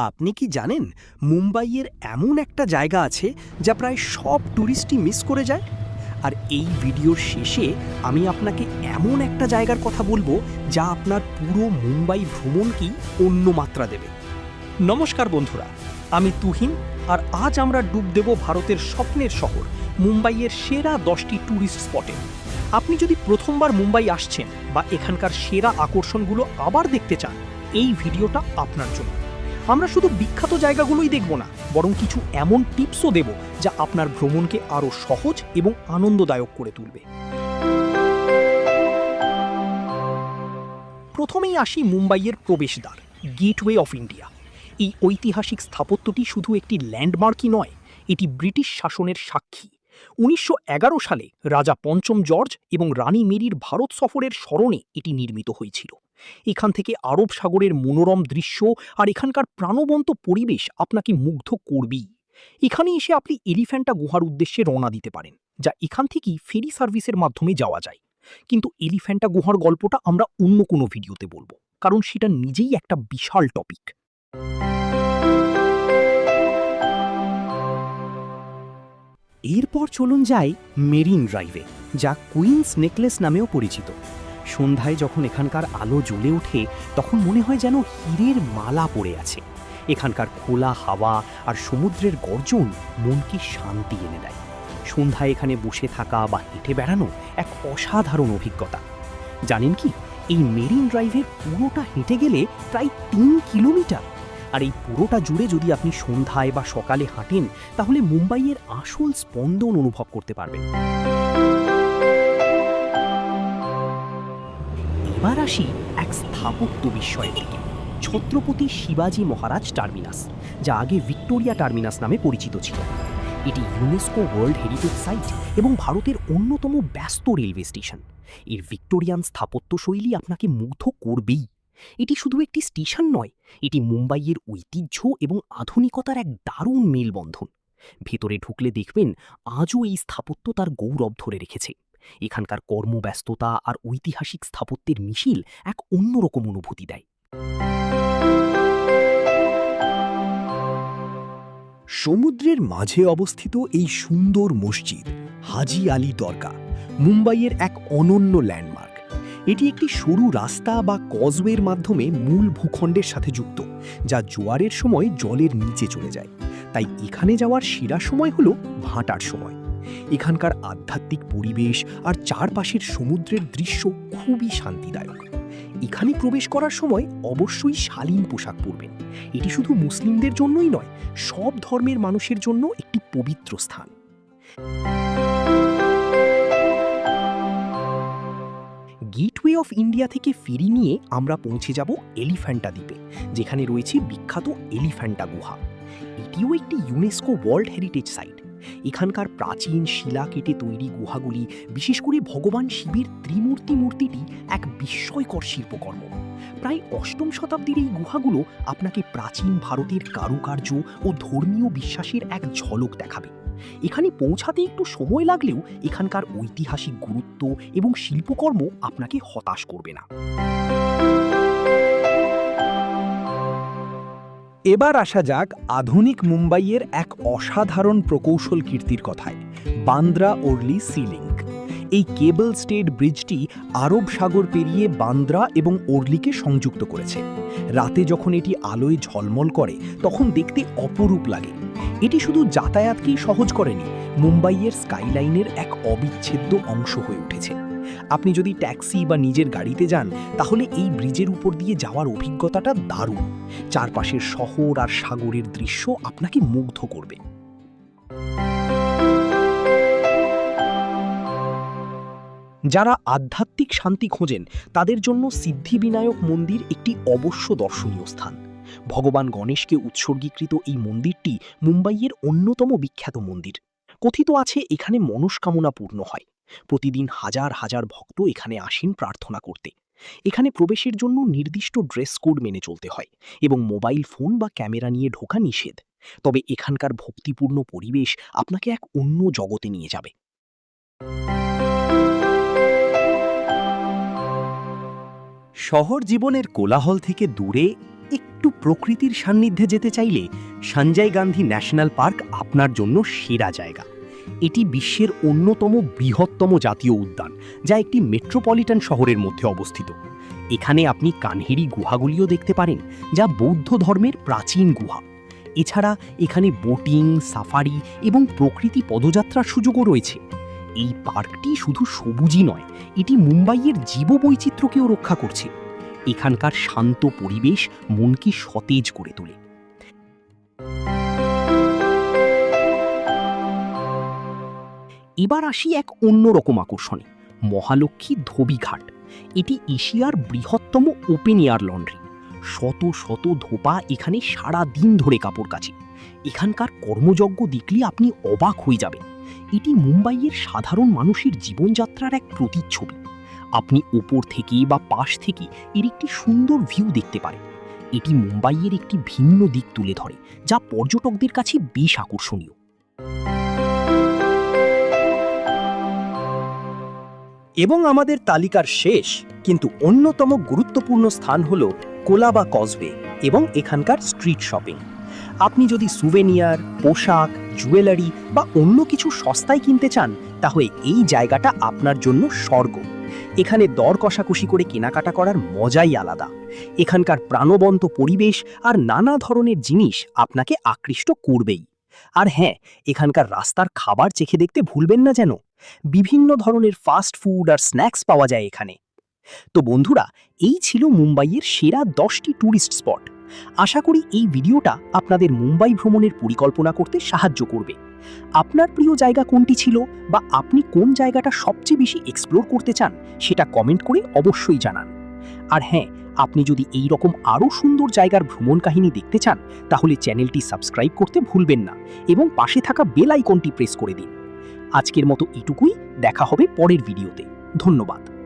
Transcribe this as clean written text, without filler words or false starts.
আপনি কি জানেন মুম্বাইয়ের এমন একটা জায়গা আছে যা প্রায় সব ট্যুরিস্টই মিস করে যায়? আর এই ভিডিওর শেষে আমি আপনাকে এমন একটা জায়গার কথা বলবো যা আপনার পুরো মুম্বাই ভ্রমণকেই অন্য মাত্রা দেবে। নমস্কার বন্ধুরা, আমি তুহিন, আর আজ আমরা ডুব দেব ভারতের স্বপ্নের শহর মুম্বাইয়ের সেরা 10টি ট্যুরিস্ট স্পটে। আপনি যদি প্রথমবার মুম্বাই আসছেন বা এখানকার সেরা আকর্ষণগুলো আবার দেখতে চান, এই ভিডিওটা আপনার জন্য। আমরা শুধু বিখ্যাত জায়গাগুলোই দেখব না, বরং কিছু এমন টিপসও দেব যা আপনার ভ্রমণকে আরও সহজ এবং আনন্দদায়ক করে তুলবে। প্রথমেই আসি মুম্বাইয়ের প্রবেশদ্বার, গেটওয়ে অফ ইন্ডিয়া। এই ঐতিহাসিক স্থাপত্যটি শুধু একটি ল্যান্ডমার্কই নয়, এটি ব্রিটিশ শাসনের সাক্ষী। 1911 সালে রাজা পঞ্চম জর্জ এবং রানী মেরির ভারত সফরের স্মরণে এটি নির্মিত হয়েছিল। এখান থেকে আরব সাগরের মনোরম দৃশ্য আর এখানকার প্রাণবন্ত পরিবেশ আপনাকে মুগ্ধ করবেই। এখানে এসে আপনি এলিফ্যান্টা গুহার উদ্দেশ্যে রওনা দিতে পারেন, যা এখান থেকেই ফেরি সার্ভিসের মাধ্যমে যাওয়া যায়। কিন্তু এলিফ্যান্টা গুহার গল্পটা আমরা অন্য কোনো ভিডিওতে বলবো, কারণ সেটা নিজেই একটা বিশাল টপিক। এরপর চলুন যাই মেরিন ড্রাইভে, যা কুইন্স নেকলেস নামেও পরিচিত। সন্ধ্যায় যখন এখানকার আলো জ্বলে ওঠে, তখন মনে হয় যেন হীরের মালা পড়ে আছে। এখানকার খোলা হাওয়া আর সমুদ্রের গর্জন মনকে শান্তি এনে দেয়। সন্ধ্যায় এখানে বসে থাকা বা হেঁটে বেড়ানো এক অসাধারণ অভিজ্ঞতা। জানেন কি, এই মেরিন ড্রাইভের পুরোটা হেঁটে গেলে প্রায় 3 কিলোমিটার। আর এই পুরোটা জুড়ে যদি আপনি সন্ধ্যায় বা সকালে হাঁটেন, তাহলে মুম্বাইয়ের আসল স্পন্দন অনুভব করতে পারবেন। এবার আসি এক স্থাপত্য বিস্ময়ের দিকে, ছত্রপতি শিবাজি মহারাজ টার্মিনাস, যা আগে ভিক্টোরিয়া টার্মিনাস নামে পরিচিত ছিল। এটি ইউনেস্কো ওয়ার্ল্ড হেরিটেজ সাইট এবং ভারতের অন্যতম ব্যস্ত রেলওয়ে স্টেশন। এর ভিক্টোরিয়ান স্থাপত্যশৈলী আপনাকে মুগ্ধ করবেই। এটি শুধু একটি স্টেশন নয়, এটি মুম্বাইয়ের ঐতিহ্য এবং আধুনিকতার এক দারুণ মেলবন্ধন। ভেতরে ঢুকলে দেখবেন আজও এই স্থাপত্য তার গৌরব ধরে রেখেছে। এখানকার কর্মব্যস্ততা আর ঐতিহাসিক স্থাপত্যের মিশেল এক অন্যরকম অনুভূতি দেয়। সমুদ্রের মাঝে অবস্থিত এই সুন্দর মসজিদ হাজি আলী দরগা মুম্বাইয়ের এক অনন্য ল্যান্ডমার্ক। এটি একটি সরু রাস্তা বা কজওয়ের মাধ্যমে মূল ভূখণ্ডের সাথে যুক্ত, যা জোয়ারের সময় জলের নিচে চলে যায়। তাই এখানে যাওয়ার সেরা সময় হলো ভাটার সময়। এখানকার আধ্যাত্মিক পরিবেশ আর চারপাশের সমুদ্রের দৃশ্য খুবই শান্তিদায়ক। এখানে প্রবেশ করার সময় অবশ্যই শালীন পোশাক পরবেন। এটি শুধু মুসলিমদের জন্যই নয়, সব ধর্মের মানুষের জন্য একটি পবিত্র স্থান। গেটওয়ে অফ ইন্ডিয়া থেকে ফেরি নিয়ে আমরা পৌঁছে যাব এলিফ্যান্টা দ্বীপে, যেখানে রয়েছে বিখ্যাত এলিফ্যান্টা গুহা। এটিও একটি ইউনেস্কো ওয়ার্ল্ড হেরিটেজ সাইট। এখানকার প্রাচীন শিলা কেটে তৈরি গুহাগুলি, বিশেষ করে ভগবান শিবের ত্রিমূর্তি মূর্তিটি এক বিস্ময়কর শিল্পকর্ম। প্রায় 8ম শতাব্দীর এই গুহাগুলো আপনাকে প্রাচীন ভারতের কারুকার্য ও ধর্মীয় বিশ্বাসের এক ঝলক দেখাবে। এখানে পৌঁছাতে একটু সময় লাগলেও এখানকার ঐতিহাসিক গুরুত্ব এবং শিল্পকর্ম আপনাকে হতাশ করবে না। এবার আসা যাক আধুনিক মুম্বাইয়ের এক অসাধারণ প্রকৌশল কীর্তির কথায়, বান্দ্রা ওর্লি সি লিঙ্ক। এই কেবল স্টেড ব্রিজটি আরব সাগর পেরিয়ে বান্দ্রা এবং ওর্লিকে সংযুক্ত করেছে। রাতে যখন এটি আলোয় ঝলমল করে, তখন দেখতে অপরূপ লাগে। এটি শুধু যাতায়াতকেই সহজ করেনি, মুম্বাইয়ের স্কাইলাইনের এক অবিচ্ছেদ্য অংশ হয়ে উঠেছে। আপনি যদি ট্যাক্সি বা নিজের গাড়িতে যান, তাহলে এই ব্রিজের উপর দিয়ে যাওয়ার অভিজ্ঞতাটা দারুণ। চারপাশের শহর আর সাগরের দৃশ্য আপনাকে মুগ্ধ করবে। যারা আধ্যাত্মিক শান্তি খোঁজেন, তাদের জন্য সিদ্ধিবিনায়ক মন্দির একটি অবশ্য দর্শনীয় স্থান। ভগবান গণেশকে উৎসর্গীকৃত এই মন্দিরটি মুম্বাইয়ের অন্যতম বিখ্যাত মন্দির। কথিত আছে এখানে মনস্কামনা পূর্ণ হয়। প্রতিদিন হাজার হাজার ভক্ত এখানে আসেন প্রার্থনা করতে। এখানে প্রবেশের জন্য নির্দিষ্ট ড্রেস কোড মেনে চলতে হয় এবং মোবাইল ফোন বা ক্যামেরা নিয়ে ঢোকা নিষেধ। তবে এখানকার ভক্তিপূর্ণ পরিবেশ আপনাকে এক অন্য জগতে নিয়ে যাবে। শহর জীবনের কোলাহল থেকে দূরে একটু প্রকৃতির সান্নিধ্যে যেতে চাইলে সঞ্জয় গান্ধী ন্যাশনাল পার্ক আপনার জন্য সেরা জায়গা। এটি বিশ্বের অন্যতম বৃহত্তম জাতীয় উদ্যান, যা একটি মেট্রোপলিটন শহরের মধ্যে অবস্থিত। এখানে আপনি কানহেরি গুহাগুলিও দেখতে পারেন, যা বৌদ্ধ ধর্মের প্রাচীন গুহা। এছাড়া এখানে বোটিং, সাফারি এবং প্রকৃতি পদযাত্রার সুযোগও রয়েছে। এই পার্কটি শুধু সবুজই নয়, এটি মুম্বাইয়ের জীববৈচিত্র্যকেও রক্ষা করছে। এখানকার শান্ত পরিবেশ মনকে সতেজ করে তোলে। এবার আসি এক অন্যরকম আকর্ষণে, মহালক্ষ্মী ধোবিঘাট। এটি এশিয়ার বৃহত্তম ওপেন এয়ার লন্ড্রি। শত শত ধোপা এখানে সারা দিন ধরে কাপড় কাচে। এখানকার কর্মযজ্ঞ দেখলে আপনি অবাক হয়ে যাবেন। এটি মুম্বাইয়ের সাধারণ মানুষের জীবনযাত্রার এক প্রতিচ্ছবি। আপনি উপর থেকে বা পাশ থেকে এর একটি সুন্দর ভিউ দেখতে পারেন। এটি মুম্বাইয়ের একটি ভিন্ন দিক তুলে ধরে, যা পর্যটকদের কাছে বেশ আকর্ষণীয়। এবং আমাদের তালিকার শেষ কিন্তু অন্যতম গুরুত্বপূর্ণ স্থান হল কোলাবা কজওয়ে এবং এখানকার স্ট্রিট শপিং। আপনি যদি সুভেনিয়ার, পোশাক, জুয়েলারি বা অন্য কিছু সস্তায় কিনতে চান, তাহলে এই জায়গাটা আপনার জন্য স্বর্গ। এখানে দর কষাকষি করে কেনাকাটা করার মজাই আলাদা। এখানকার প্রাণবন্ত পরিবেশ আর নানা ধরনের জিনিস আপনাকে আকৃষ্ট করবেই। আর হ্যাঁ, এখানকার রাস্তার খাবার চেখে দেখতে ভুলবেন না যেন। বিভিন্ন ধরনের ফাস্ট ফুড আর স্ন্যাক্স পাওয়া যায় এখানে। তো বন্ধুরা, এই ছিল মুম্বাইয়ের সেরা 10টি ট্যুরিস্ট স্পট। আশা করি এই ভিডিওটা আপনাদের মুম্বাই ভ্রমণের পরিকল্পনা করতে সাহায্য করবে। আপনার প্রিয় জায়গা কোনটি ছিল বা আপনি কোন জায়গাটা সবচেয়ে বেশি এক্সপ্লোর করতে চান, সেটা কমেন্ট করে অবশ্যই জানান। আর হ্যাঁ, আপনি যদি এই রকম আরও সুন্দর জায়গার ভ্রমণ কাহিনী দেখতে চান, তাহলে চ্যানেলটি সাবস্ক্রাইব করতে ভুলবেন না এবং পাশে থাকা বেল আইকনটি প্রেস করে দিন। আজকের মতো এটুকুই, দেখা হবে পরের ভিডিওতে। ধন্যবাদ।